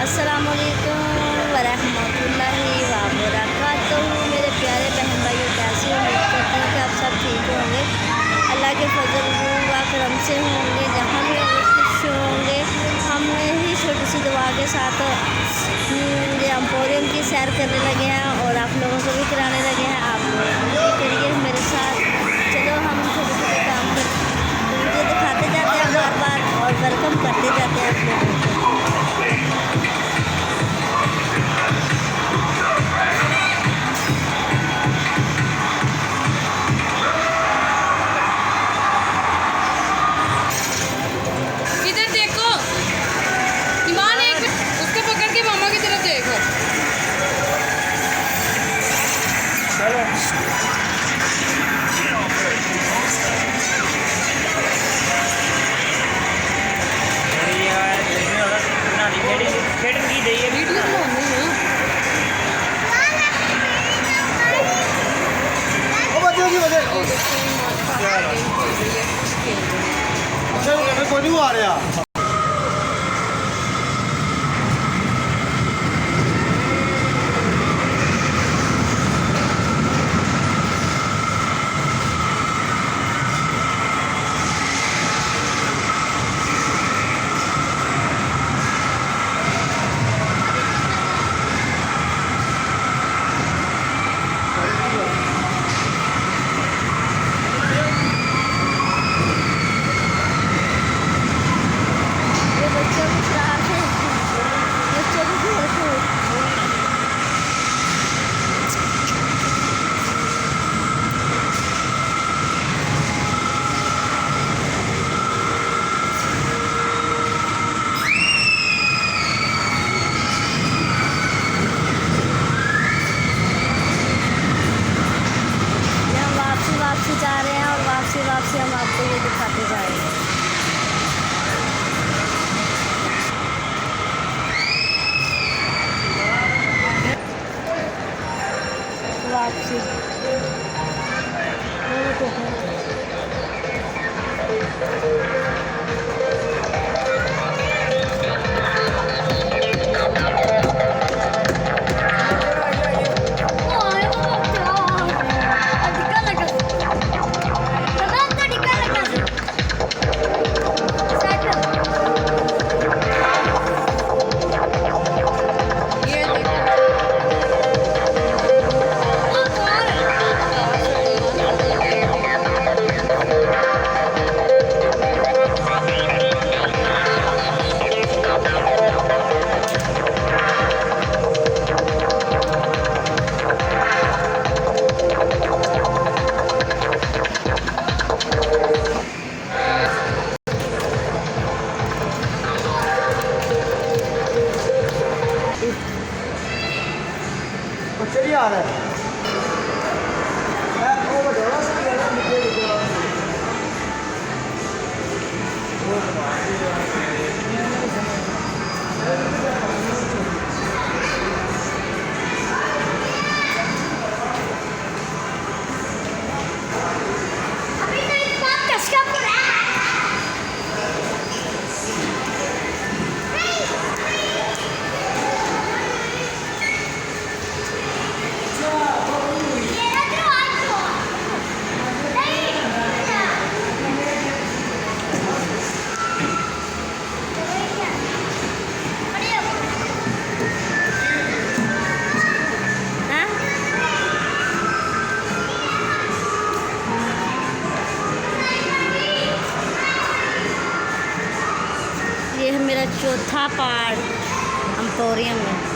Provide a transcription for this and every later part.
अस्सलामुअलैकुम वरहमतुल्लाहि वबरकातुहू। मेरे प्यारे बहन भाइयों, कैसे हो? उम्मीद करती हूँ कि आप सब ठीक होंगे, अल्लाह के फजल व करम से होंगे। जहाँ भी होंगे खुश होंगे। हमने ही छोटी सी दुआ के साथ ये एम्पोरियम की सैर करने लगे हैं और आप लोगों को भी कराने लगे हैं। आप लोग भी करिए मेरे साथ। चलो हम छोटे छोटे काम कर वीडियो दिखाते जाते हैं बार बार और वेलकम करते जाते हैं आप लोगों को। इधर देखो ईमान, एक उसको पकड़ के मामा की तरफ देखो। वीडियो कोई नहीं आ रहा। वापसी जा रहे हैं और वापसी हम आपको ये दिखाते जाएंगे। वापसी चलिए आ रहा है। ये है मेरा चौथा पार्ट एम्पोरियम में।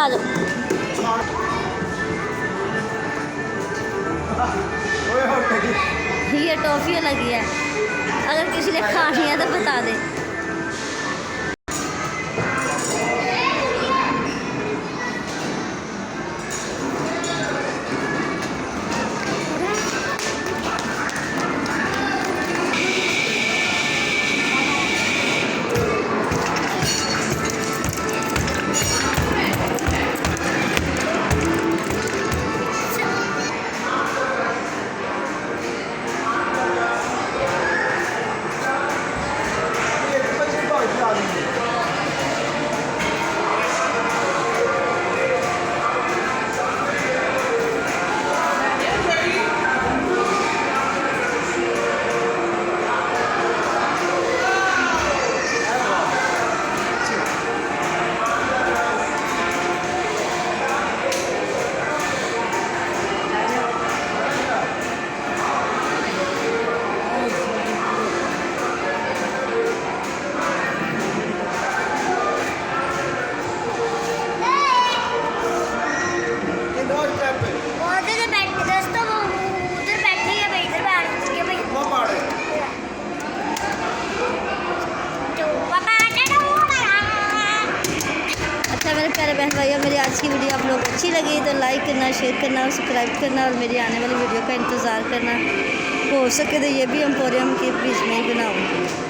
आ जाओ। ये टॉफ़ी लगी है, अगर किसी ने खानी है तो बता दे। मेरे प्यारे बहन भाइयों, मेरी आज की वीडियो आप लोग अच्छी लगी तो लाइक करना, शेयर करना और सब्सक्राइब करना और मेरी आने वाली वीडियो का इंतज़ार करना। हो सके तो ये भी एम्पोरियम के बीच में ही बनाऊँगी।